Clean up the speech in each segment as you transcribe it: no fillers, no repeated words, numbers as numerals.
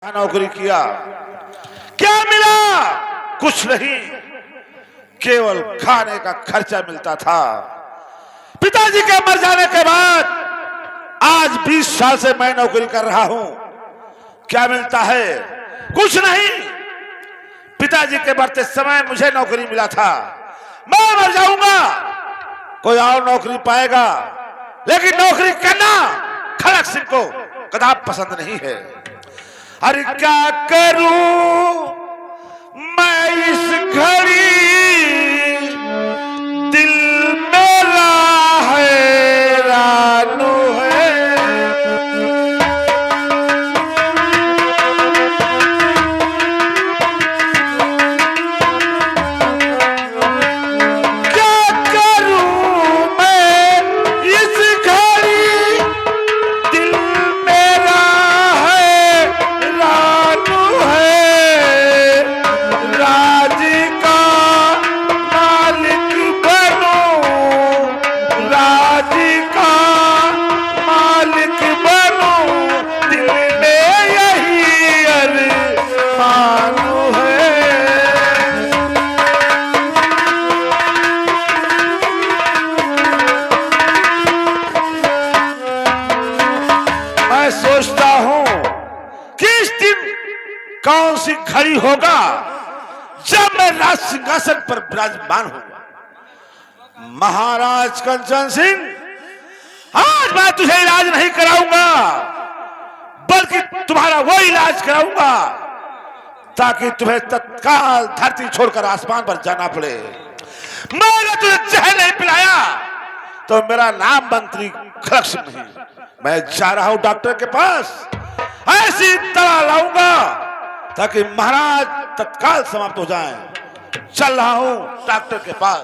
नौकरी किया, क्या मिला? कुछ नहीं, केवल खाने का खर्चा मिलता था। पिताजी के मर जाने के बाद आज 20 साल से मैं नौकरी कर रहा हूं। क्या मिलता है? कुछ नहीं। पिताजी के मरते समय मुझे नौकरी मिला था। मैं मर जाऊंगा, कोई और नौकरी पाएगा, लेकिन नौकरी करना खड़क सिंह को कदापि पसंद नहीं है। अरे क्या करूं मैं इस घड़ी, दिल मेरा हैरान है। क्या करूं मैं इस घड़ी, दिल मेरा हैरान है। राज का मालिक बनूं, राज का मालिक बनूं, दिल में यही अरमान है। मैं सोचता हूं कि इस दिन कौन सी घड़ी होगा जब मैं राज सिंहासन पर विराजमान होगा। महाराज कंचन सिंह, आज मैं तुझे इलाज नहीं कराऊंगा, बल्कि तुम्हारा वो इलाज कराऊंगा ताकि तुम्हें तत्काल धरती छोड़कर आसमान पर जाना पड़े। मैंने तुझे जहर नहीं पिलाया तो मेरा नाम मंत्री खड़क सिंह नहीं। मैं जा रहा हूं डॉक्टर के पास, ऐसी दवा लाऊंगा ताकि महाराज तत्काल समाप्त हो जाएं। चल रहा हूं डॉक्टर के पास।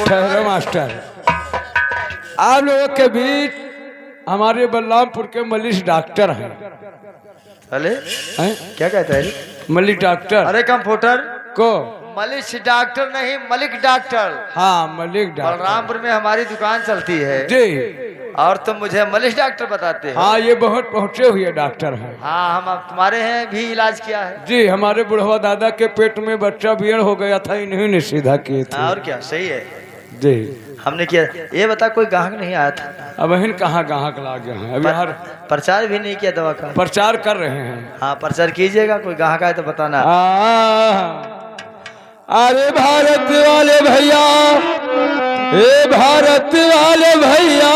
ठहरो मास्टर, आप लोगों के बीच हमारे बलरामपुर के मलिक डॉक्टर हैं। अरे हैं? क्या कहता है? मलिक डॉक्टर अरे कंप्यूटर को मलिक डॉक्टर नहीं, मलिक डॉक्टर। हाँ मलिक डॉक्टर बलरामपुर में हमारी दुकान चलती है जी। और तुम मुझे मलिक डॉक्टर बताते हो? हाँ ये बहुत पहुंचे हुए डॉक्टर हैं हाँ, हम अब तुम्हारे हैं भी इलाज किया है जी। हमारे बुढ़वा दादा के पेट में बच्चा बियड़ हो गया था, इन्हीं ने सीधा किए थे। और क्या, सही है जी। हमने किया। ये बता, कोई ग्राहक नहीं आया था? अब इन कहाँ ग्राहक लागे हैं, अभी हर प्रचार भी नहीं किया दवा का? प्रचार कर रहे हैं। हाँ, प्रचार कीजिएगा, कोई ग्राहक आए तो बताना। अरे भारत वाले भैया, ए भारत वाले भैया,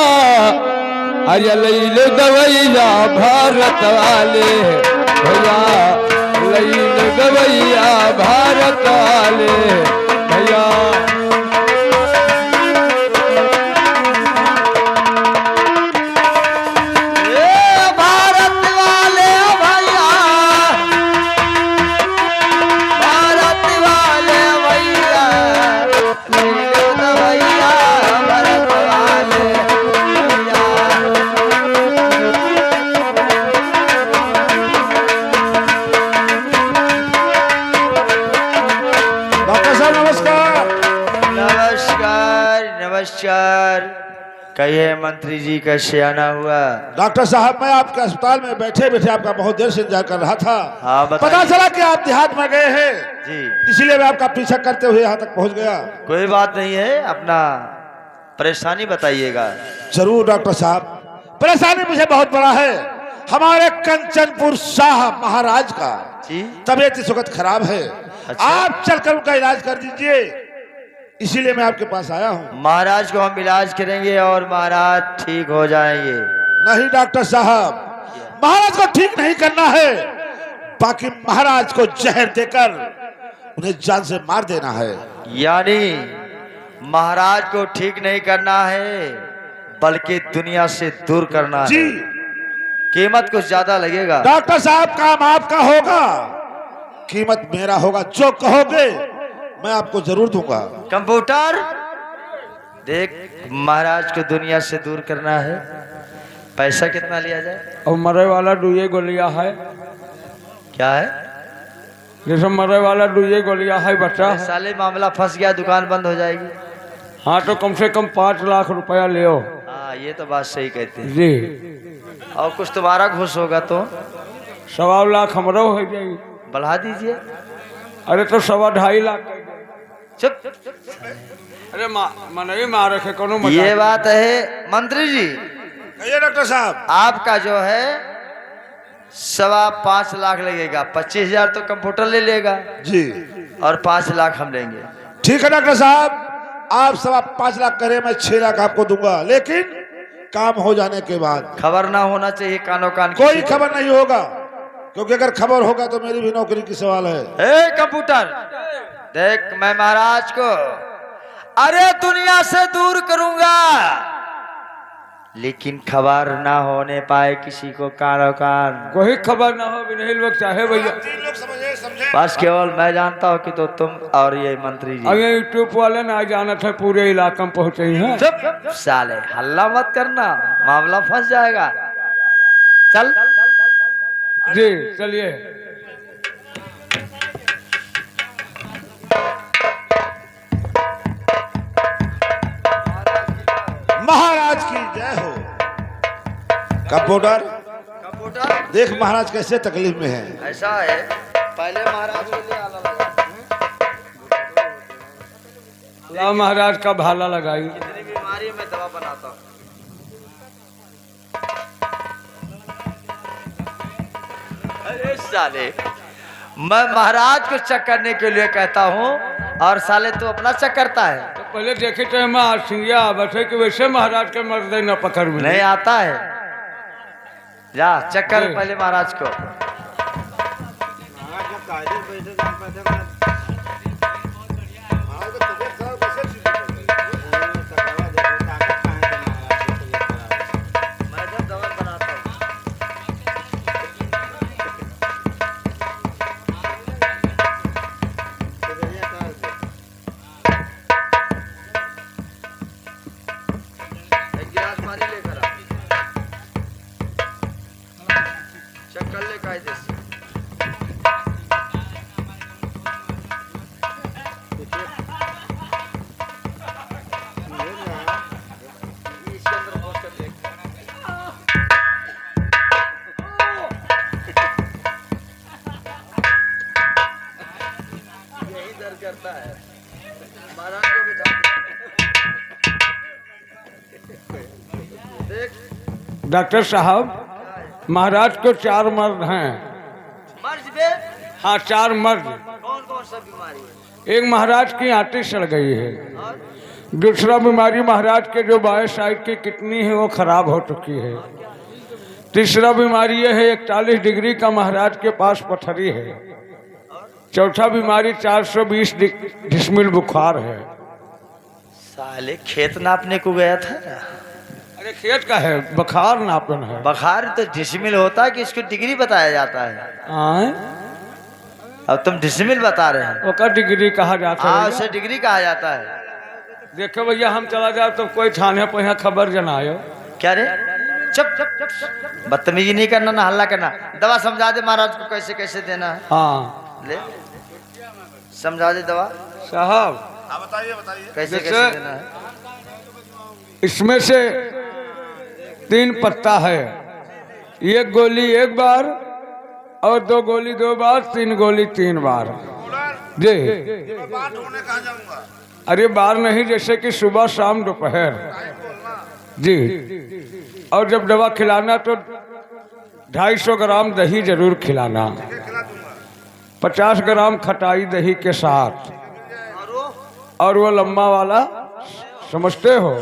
अरे लैले दवैया भारत वाले भैया, लैले दवैया भारत वाले भैया। नमस्कार। कहिए मंत्री जी, कैसे आना हुआ? डॉक्टर साहब, मैं आपके अस्पताल में बैठे बैठे आपका बहुत देर से इंतजार कर रहा था। हाँ, बताइए। पता चला कि आप देहात में गए हैं जी, इसीलिए मैं आपका पीछा करते हुए यहाँ तक पहुँच गया। कोई बात नहीं है, अपना परेशानी बताइएगा। जरूर डॉक्टर साहब, परेशानी मुझे बहुत बड़ा है। हमारे कंचनपुर शाह महाराज का जी, तबीयत इस वक्त खराब है। अच्छा। आप चलकर उनका इलाज कर दीजिए, इसीलिए मैं आपके पास आया हूँ। महाराज को हम इलाज करेंगे और महाराज ठीक हो जाएंगे। नहीं डॉक्टर साहब, महाराज को ठीक नहीं करना है, बाकी महाराज को जहर देकर उन्हें जान से मार देना है। यानी महाराज को ठीक नहीं करना है, बल्कि दुनिया से दूर करना जी। है। कीमत कुछ ज्यादा लगेगा। डॉक्टर साहब, काम आपका होगा, कीमत मेरा होगा। जो कहोगे मैं आपको जरूर दूंगा। कंप्यूटर देख, महाराज को दुनिया से दूर करना है, पैसा कितना लिया जाए? और मरे वाला दुए गोलियां है। क्या है? जैसे मरे वाला दुए गोलियां है बच्चा है। साले मामला फंस गया, दुकान बंद हो जाएगी। हाँ तो कम से कम 5 लाख रुपया ले आओ। हाँ ये तो बात सही कहते हैं। जी और कुछ तुम्हारा घुस होगा तो 1.25 लाख हमारा हो जाएगी। बढ़ा दीजिए। अरे तो 2.5 लाख कर दो। चुप। अरे मनई मार रखे कोनो मजाक ये नहीं। बात है मंत्री जी, कहिए डॉक्टर साहब। आपका जो है 5.25 लाख लगेगा। 25,000 तो कंप्यूटर ले लेगा जी और 5 लाख हम लेंगे। ठीक है डॉक्टर साहब, आप 5.25 लाख करें, मैं 6 लाख आपको दूंगा, लेकिन काम हो जाने के बाद। खबर ना होना चाहिए कानो कान की। कोई खबर नहीं होगा, क्योंकि अगर खबर होगा तो मेरी भी नौकरी की सवाल है। ए कंप्यूटर देख, मैं महाराज को अरे दुनिया से दूर करूंगा, लेकिन खबर ना होने पाए किसी को कानो कान। कोई खबर ना हो भी नहीं लोग चाहे भैया। 3 लोग समझे। बस केवल मैं जानता हूँ कि तो तुम और ये मंत्री जी। अरे यूट्यूब वाले ना जाना था पूरे इलाका में पहुंचे हैं। चुप साले, हल्ला मत करना, मामला फंस जाएगा। चल जी चलिए। महाराज की जय हो। कंप्यूटर कंप्यूटर देख महाराज कैसे तकलीफ में है। ऐसा है, पहले महाराज के लिए आला लगा। अल्लाह महाराज का भाला लगाई। जितनी बीमारी है मैं दवा बनाता हूँ। अरे साले, मैं महाराज को चेक करने के लिए कहता हूँ और साले तू अपना चेक करता है। तो पहले देखे थे मैं सिंगिया बैठे कि वैसे महाराज के मर्द न पकड़ में नहीं आता है, जा चेक कर पहले महाराज को। मैं जब दवा बनाता हूँ एक गिलास पानी लेकर आ, चेक कर ले कायदे से। इसके अंदर बहुत कर देख। यही दर्द करता है, महाराज को भी देख। डॉक्टर साहब महाराज को 4 मर्द हैं। मर्ज बे हाँ 4 मर्द। कौन कौन सा बीमारी है? एक महाराज की आंटी सड़ गई है। और दूसरा बीमारी महाराज के जो बाएं साइड की किडनी है वो खराब हो चुकी है। तीसरा बीमारी यह है 41 डिग्री का महाराज के पास पथरी है। चौथा बीमारी 420 डिसमिल बुखार है। साले खेत नापने को गया था। अरे खेत का है, बुखार नापन है। बुखार तो डिसमिल होता है कि इसको डिग्री बताया जाता है। आए? अब तुम डिसमिल बता रहे हैं। ओका डिग्री कहा जाता हाँ है। उसे डिग्री कहा जाता है। देखो भैया हम चला जाओ तो कोई थाने पर यहाँ खबर जनायो। क्या रे, चुप चुप, बदतमीजी नहीं करना ना हल्ला करना। दवा समझा दे महाराज को कैसे कैसे देना है। हाँ ले समझा दे दवा साहब, बताइए कैसे जैसे- कैसे देना है। इसमें से 3 पत्ता है। 1 गोली 1 बार और 2 गोली 2 बार, 3 गोली 3 बार। जी बात होने कहाँ जाऊंगा। अरे बार नहीं, जैसे कि सुबह शाम दोपहर। जी और जब दवा खिलाना तो 250 ग्राम दही जरूर खिलाना। 50 ग्राम खटाई दही के साथ। और वो लंबा वाला समझते हो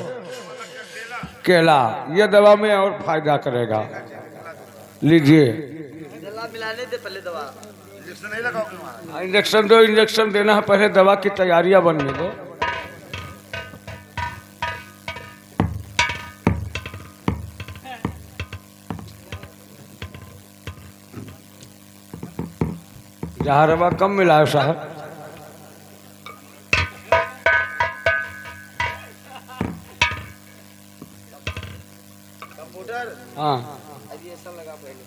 केला, ये दवा में और फायदा करेगा। लीजिए मिलाने दे पहले दवा। इंजेक्शन दो, इंजेक्शन देना है, पहले दवा की तैयारियां बनने दो। जहाँ रवा कम मिला है साहब। हाँ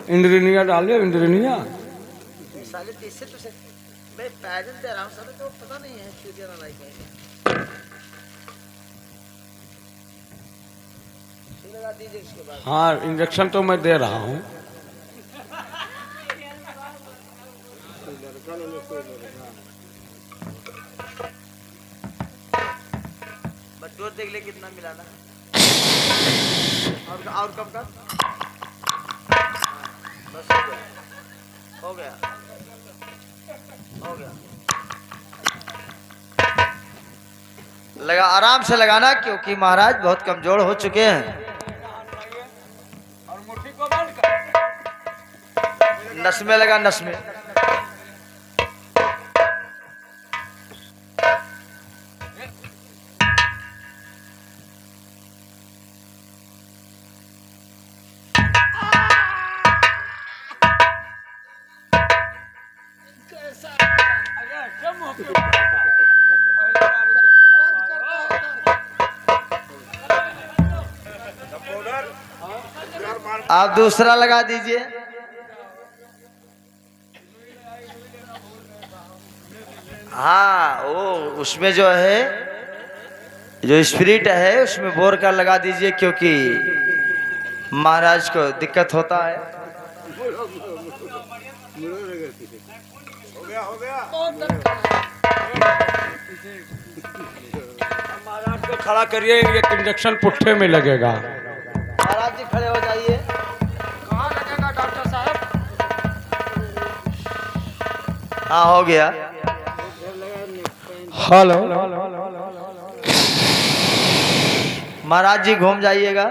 इंद्रनिया डाले, इंद्रनिया साले इससे तो मैं पैदल दे रहा हूँ, साले तो पता नहीं है चूतिया ना लाइक है। हाँ इंजेक्शन तो मैं दे रहा हूँ। बच्चों देख ले कितना मिलाना है। और कब का बस हो गया हो गया। लगा आराम से लगाना क्योंकि महाराज बहुत कमजोर हो चुके हैं। और मुट्ठी को बंद कर। नस में लगा, नस में। आप दूसरा लगा दीजिए। हाँ वो उसमें जो है, जो स्पिरिट है उसमें बोर का लगा दीजिए क्योंकि महाराज को दिक्कत होता है। हो गया। महाराज को खड़ा करिए, एक इंजेक्शन पुट्ठे में लगेगा। महाराज जी खड़े हो जाइए। कहाँ लगेगा डॉक्टर साहब? हाँ हो गया। हेलो। महाराज जी घूम जाइएगा।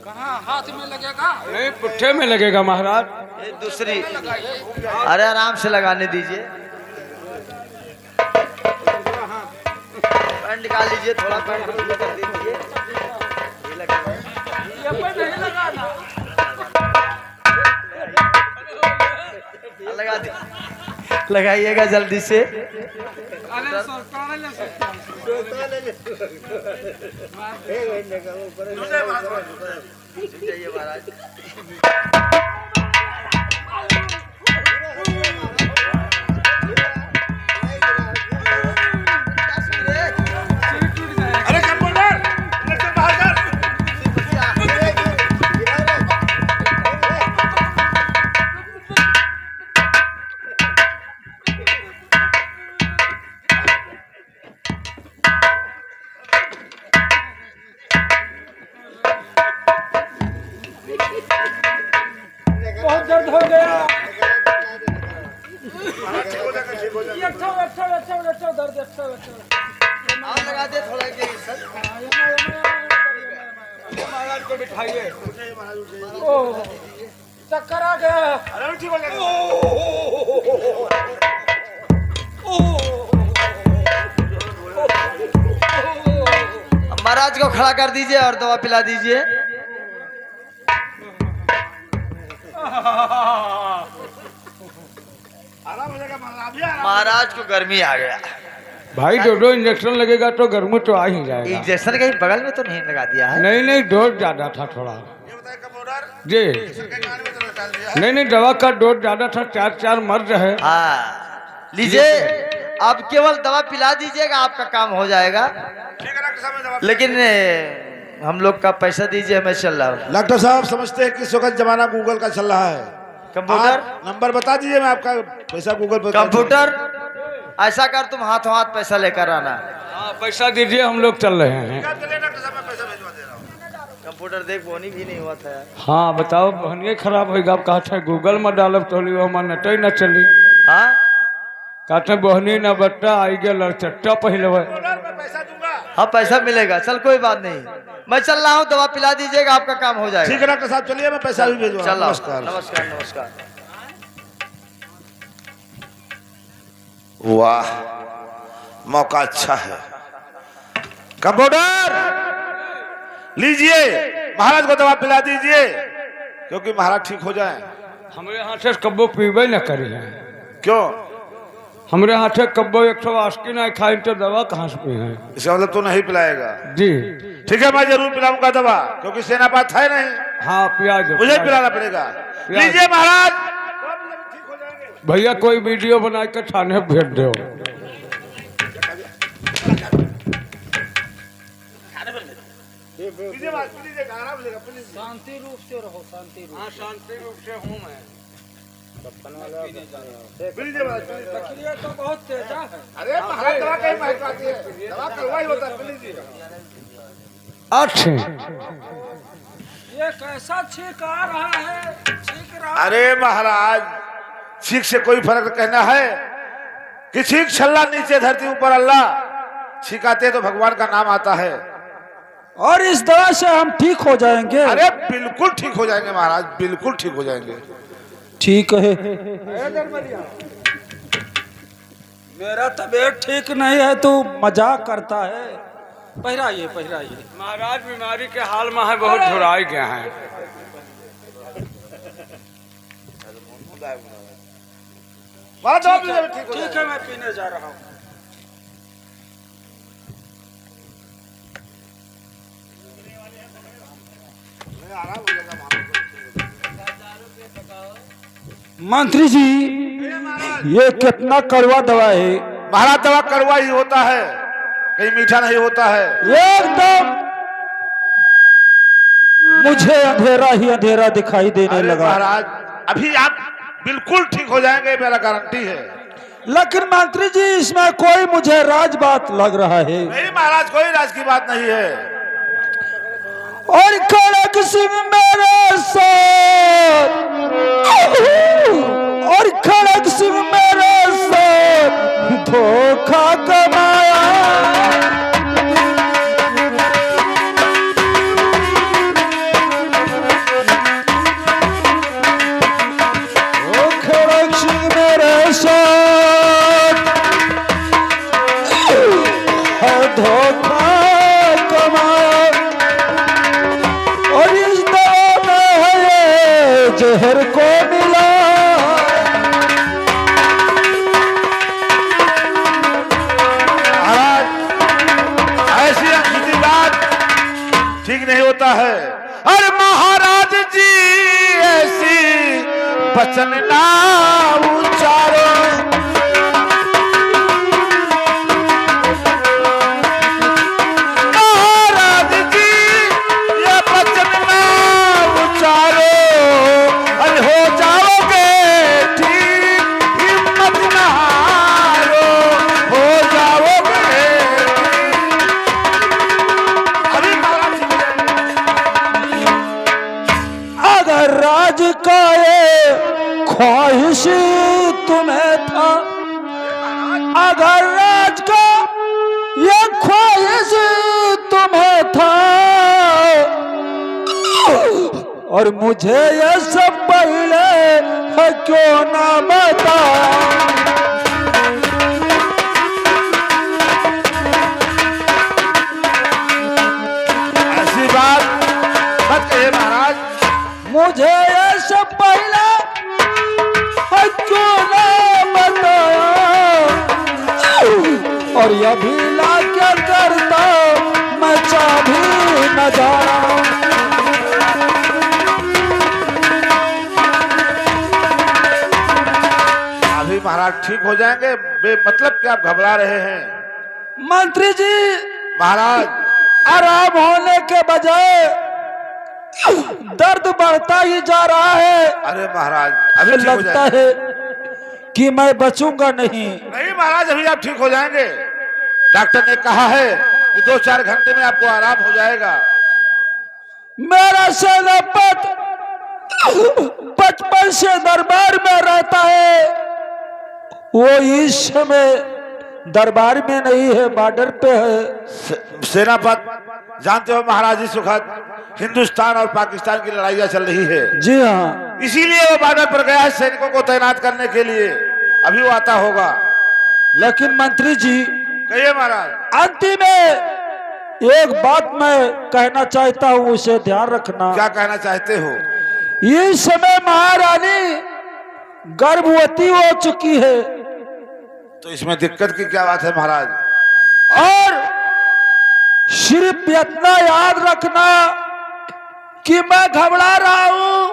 कहाँ हाथ में लगेगा? नहीं पुट्ठे में लगेगा महाराज। ये दूसरी, अरे आराम से लगाने दीजिए। पैंट निकाल लीजिए, थोड़ा पैंट कर दीजिए। ये लगा दी, लगाइएगा जल्दी से। जाइए महाराज। अरे कंपाउंडर, इंजेक्शन बाहर कर। बहुत दर्द हो गया। आप लगा दे थोड़ा के सर। महाराज को बिठाइए। ओह चक्कर आ गया। अरे ठीक हो जाएगा। महाराज को खड़ा कर दीजिए और दवा पिला दीजिए। आराम हो जाएगा महाराज। महाराज को गर्मी आ गया। भाई दो इंजेक्शन लगेगा तो गर्मी तो आ ही जाएगा। इंजेक्शन कहीं बगल में तो नहीं लगा दिया है? नहीं नहीं डोज ज्यादा था थोड़ा। ये बताए कंपाउंडर, जी इसके कान में तो डाल दिया है। नहीं नहीं दवा का डोज ज्यादा था, 4 मर्ज है। हाँ लीजिए, आप केवल दवा पिला दीजिएगा, आपका काम हो जाएगा। ठीक है डॉक्टर साहब, मैं दवा। लेकिन हम लोग का पैसा दीजिए, मैं चल रहा हूँ। डॉक्टर साहब समझते हैं कि इस वक्त जमाना गूगल का चल रहा है। कंप्यूटर आप नंबर बता दीजिए, मैं आपका पैसा गूगल पे। कंप्यूटर ऐसा कर, तुम हाथों हाथ पैसा लेकर आना। हाँ पैसा दीजिए, हम लोग चल रहे हैं। चलिए डॉक्टर साहब, मैं पैसा भिजवा दे रहा हूँ। कंप्यूटर देख, बोनी भी नहीं हुआ था यार। हाँ बताओ बहनिए खराब होगा। आप कहा था गूगल में डालब तो हमारे नटई न चली। हाँ कहते बहनी न बट्टा आई गया लड़चट्टा पहले। मैं पैसा दूंगा। हाँ पैसा मिलेगा, चल कोई बात नहीं। मैं चल रहा हूँ, दवा पिला दीजिएगा, आपका काम हो जाएगा। ठीक है डॉक्टर साहब, चलिए मैं पैसा भी भेजवा। चल रहा हूँ। नमस्कार। नमस्कार नमस्कार। वाह, मौका अच्छा है। कंपाउंडर लीजिए, महाराज को दवा पिला दीजिए क्योंकि महाराज ठीक हो जाए। हमारे यहाँ से कब्बो पीबे न करी है। क्यों? हमारे यहाँ से कब्बो 180 नहीं खाई तो दवा कहाँ से पी है? इसका मतलब तो नहीं पिलाएगा। जी ठीक है, मैं जरूर पिलाऊंगा दवा क्योंकि सेनापात है नहीं, हाँ प्याज मुझे पिलाना पड़ेगा। लीजिए महाराज। भैया कोई वीडियो बना के थाने भेज दो। शांति रूप से रहो, शांति रूप। हाँ शांति रूप से हूँ मैं। तकिया तो बहुत तेजा है। अरे महाराज दवा कहीं महकाती है, दवा करवाई होता है, प्लीज। अच्छा ये कैसा छींक आ रहा है? छींक रहा अरे महाराज छींक से कोई फर्क कहना है कि छींक छल्ला नीचे धरती ऊपर अल्लाह, छींकाते तो भगवान का नाम आता है। और इस दवा से हम ठीक हो जाएंगे। अरे बिल्कुल ठीक हो जाएंगे महाराज, बिल्कुल ठीक हो जाएंगे। ठीक है। मेरा तबीयत ठीक नहीं है, तू मजाक करता है। पहराइए पहराइए। महाराज बीमारी के हाल में है, बहुत घुराई गया है। ठीक है, मैं पीने जा रहा हूँ। मंत्री जी, ये कितना कड़वा दवा है। महाराज दवा कड़वा ही होता है, कहीं मीठा नहीं होता है। एकदम मुझे अंधेरा ही अंधेरा दिखाई देने अरे लगा। महाराज अभी आप बिल्कुल ठीक हो जाएंगे, मेरा गारंटी है। लेकिन मंत्री जी, इसमें कोई मुझे राज बात लग रहा है। नहीं महाराज, कोई राज की बात नहीं है। और खड़क सिंह मेरे साथ, और खड़क सिंह मेरे साथ धोखा कमाया। ओ खड़क सिंह मेरे साथ धोखा कमाया। और इस दवा में है ये जहर को मिला। महाराज ऐसी अनसुनी बात ठीक नहीं होता है। अरे महाराज जी ऐसी वचन ना उच्चारो। महाराज जी ये वचन ना उच्चारो, अरे हो जाओगे ठीक, हिम्मत ना हारो, हो जाओगे अभी महाराज जी। अगर राज का ये ख्वाहिश तुम्हें था, अगर राज का ये ख्वाहिश तुम्हें था, और मुझे ये सब पहले है क्यों ना बता। ऐसी बात मत कहिए महाराज। मुझे ये सब पहले है क्यों ना बताया। और यह भी ला क्या करता मैं चाभी न जाना। अभी महाराज ठीक हो जाएंगे, बेमतलब कि आप घबरा रहे हैं। मंत्री जी, महाराज आराम होने के बजाय दर्द बढ़ता ही जा रहा है। अरे महाराज अभी ठीक हो लगता जाएंगे। है कि मैं बचूंगा नहीं। नहीं महाराज अभी आप ठीक हो जाएंगे। डॉक्टर ने कहा है कि 2-4 घंटे में आपको आराम हो जाएगा। मेरा सेनापति बचपन से दरबार में रहता है, वो इस समय दरबार में नहीं है, बॉर्डर पे है। सेनापति जानते हो महाराज जी, सुखद हिंदुस्तान और पाकिस्तान की लड़ाइयां चल रही है, जी हाँ। इसीलिए वो बॉर्डर पर गया है सैनिकों को तैनात करने के लिए। अभी वो आता होगा। लेकिन मंत्री जी, कहिए महाराज। अंतिम में एक बात मैं कहना चाहता हूँ, उसे ध्यान रखना। क्या कहना चाहते हो? इस समय महारानी गर्भवती हो चुकी है। तो इसमें दिक्कत की क्या बात है महाराज? और सिर्फ इतना याद रखना कि मैं घबरा रहा हूं,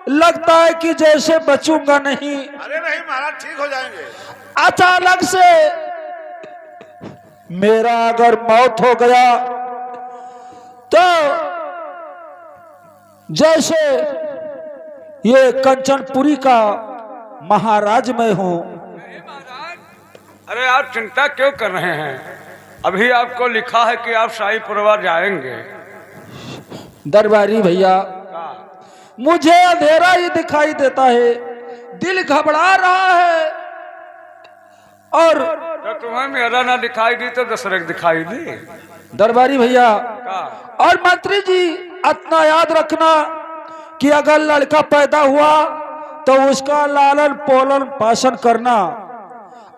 लगता है कि जैसे बचूंगा नहीं। अरे नहीं महाराज, ठीक हो जाएंगे। अचानक से मेरा अगर मौत हो गया तो जैसे ये कंचनपुरी का महाराज मैं हूँ। अरे आप चिंता क्यों कर रहे हैं? अभी आपको लिखा है कि आप शाही परिवार जाएंगे। दरबारी भैया, मुझे अंधेरा ही दिखाई देता है, दिल घबरा रहा है। और तो तुम्हें मेरा ना दिखाई दी तो दूसरे को दिखाई दी। दरबारी भैया का? और मंत्री जी, इतना याद रखना कि अगर लड़का पैदा हुआ तो उसका लालन पोलन पोषण करना,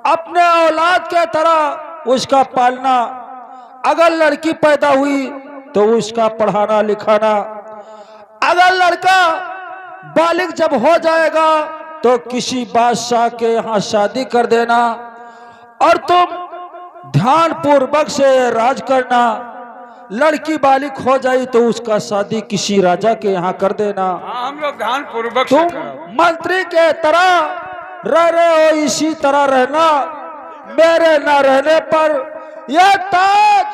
अपने औलाद के तरह उसका पालना। अगर लड़की पैदा हुई तो उसका पढ़ाना लिखाना। अगर लड़का बालिग जब हो जाएगा तो किसी बादशाह के यहाँ शादी कर देना और तुम ध्यान पूर्वक से राज करना। लड़की बालिग हो जाई तो उसका शादी किसी राजा के यहाँ कर देना। हाँ, हम लोग ध्यान पूर्वक से तुम करो। मंत्री के तरह रह रहे हो, इसी तरह रहना। मेरे न रहने पर यह ताज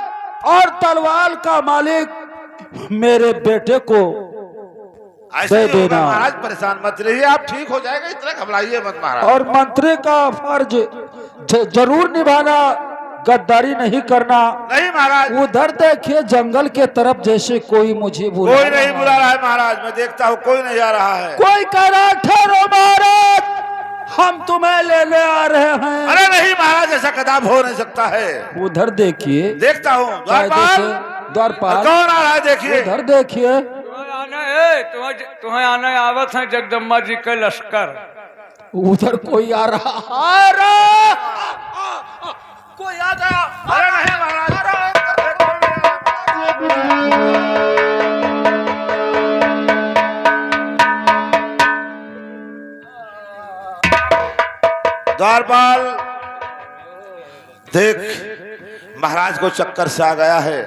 और तलवार का मालिक मेरे बेटे को ऐसे दे ही होगा देना। महाराज, परेशान मत रहिए, आप ठीक हो जाएगा, इतना घबराइए मत महाराज। और मंत्री का फर्ज जरूर निभाना, गद्दारी नहीं करना। नहीं महाराज, उधर देखिए जंगल के तरफ जैसे कोई मुझे बुला कोई नहीं बुला रहा है महाराज, मैं देखता हूँ कोई नहीं आ रहा है। कोई कह रहा ठहरो महाराज, हम तुम्हें लेने आ रहे हैं। अरे नहीं महाराज, ऐसा कदाप हो नहीं सकता है। उधर देखिए, देखता हूँ द्वारपाल कौन आ रहा है, देखिए। उधर देखिए। तुम्हें आने आवत है जगदम्बा जी के लश्कर। उधर कोई आ रहा कोई आ गया। अरे नहीं महाराज, द्वारपाल देख, महाराज को चक्कर से आ गया है।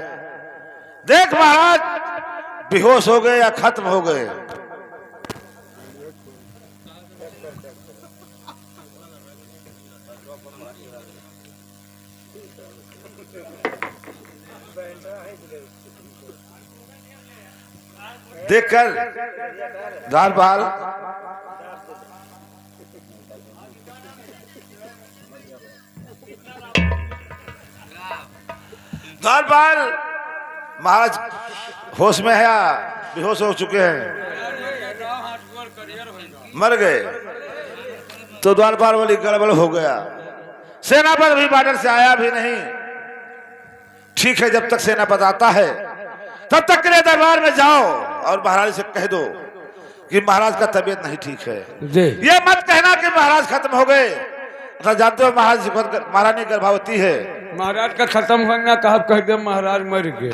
देख महाराज बेहोश हो गए या खत्म हो गए। देखकर द्वारपाल द्वारपाल महाराज होश में है या बेहोश हो चुके हैं, मर गए। तो द्वारपाल वाली गड़बड़ हो गया। सेनापति भी बॉर्डर से आया भी नहीं। ठीक है, जब तक सेनापति आता है तब तक के लिए दरबार में जाओ और महाराज से कह दो कि महाराज का तबीयत नहीं ठीक है। ये मत कहना कि महाराज खत्म हो गए। तो जानते हो महारानी गर्भवती है। महाराज का खत्म होना कहा, कह दे महाराज मर गए।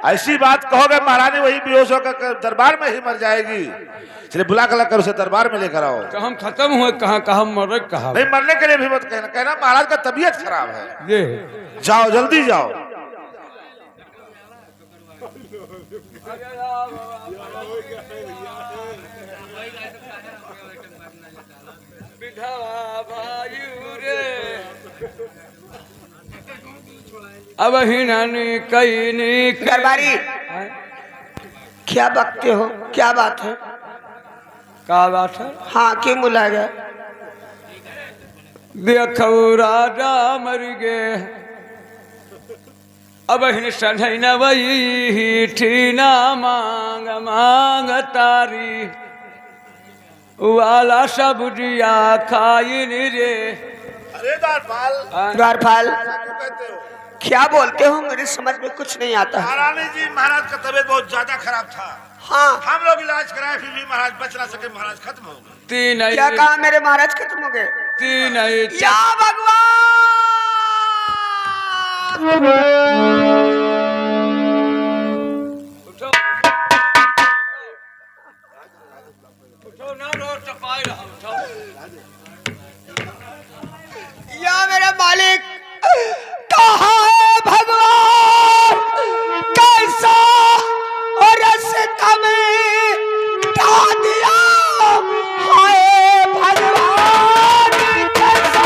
ऐसी बात कहोगे महारानी वही बेहोश होकर दरबार में ही मर जाएगी। चलिए बुला कर उसे दरबार में लेकर आओ। तो हम खत्म हुए कहा, कहा मर कहा। नहीं, मरने के लिए भी मत कहना, कहना महाराज का तबीयत खराब है। ये जाओ, जल्दी जाओ। अब ही नानी कई नी दरबारी, क्या बकते हो? क्या बात है? का बात है? हाँ, क्यों बुलाया गया? देखो राजा मर गए, अब सधन वही ठीना मांग मांग तारी वाला सब जिया खाई रे। अरे द्वारपाल, द्वारपाल, कहते हो क्या बोलते हो? मेरी समझ में कुछ नहीं आता। महारानी जी, महाराज का तबीयत बहुत ज्यादा खराब था। हाँ, हम लोग इलाज कराए फिर भी महाराज बच ना सके, महाराज खत्म हो गए। तीन क्या कहा? मेरे महाराज खत्म हो गए? तीन या भगवान! उठो उठो ना रो चपाई रहा, उठो। या मेरे मालिक, कहाँ है भगवान? कैसा और रास्ता में ढा दिया? हाय भगवान, कैसा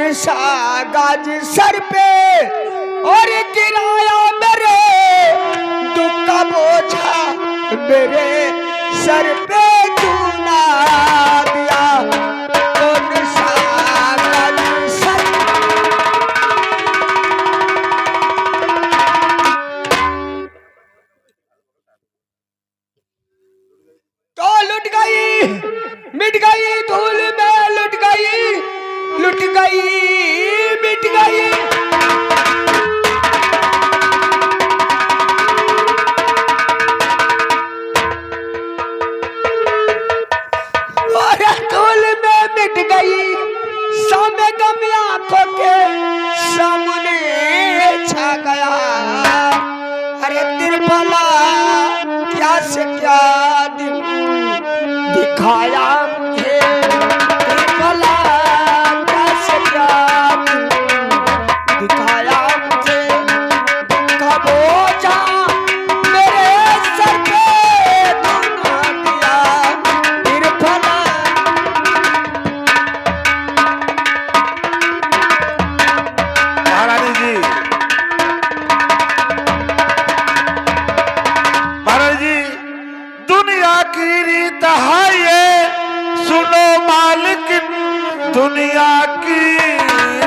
सा गाज सर पे और गिराया मेरे दुख का बोझा मेरे सर पे चूना दिया कौन सा गाज सर तो लुट गई मिट गई धूल में लुट गई मिट गई और धूल में मिट गई सामने गम आंखों के सामने छा गया अरे तिरपला क्या से क्या दिखाया मुझे भला क्या से क्या दिखाया मुझे का बोझा मेरे सर पे बना दिया फिर भला महारानी जी, महाराज जी, दुनिया की रीत है ये, सुनो मालिक, दुनिया की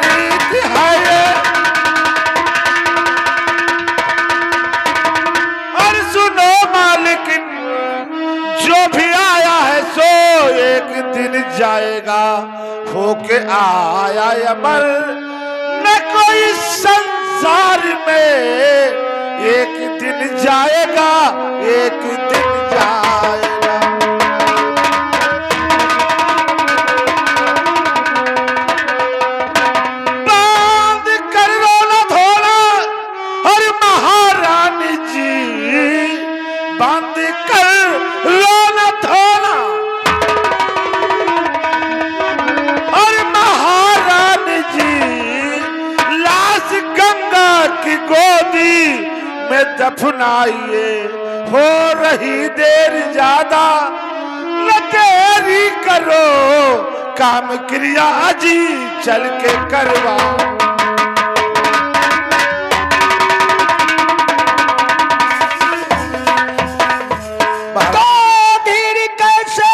रीत है ये, और सुनो मालिक, जो भी आया है सो एक दिन जाएगा, होके आया अमर न कोई संसार में, एक दिन जाएगा, एक दिन जाएगा। बांध कर रोना धोना और महारानी जी, बांध कर रोना धोना और महारानी जी, लाश गंगा की गोदी में दफनाइए, हो रही देर ज्यादा न देरी करो, काम क्रिया जी चल के करवा। तो धीर कैसे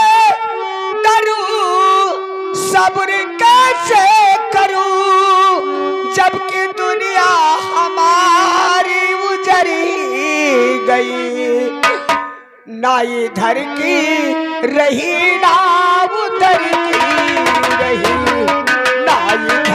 करूं सब्र कैसे करूं जबकि दुनिया हमारी उजरी गई ना इधर की रही ना उधर की रही ना इधर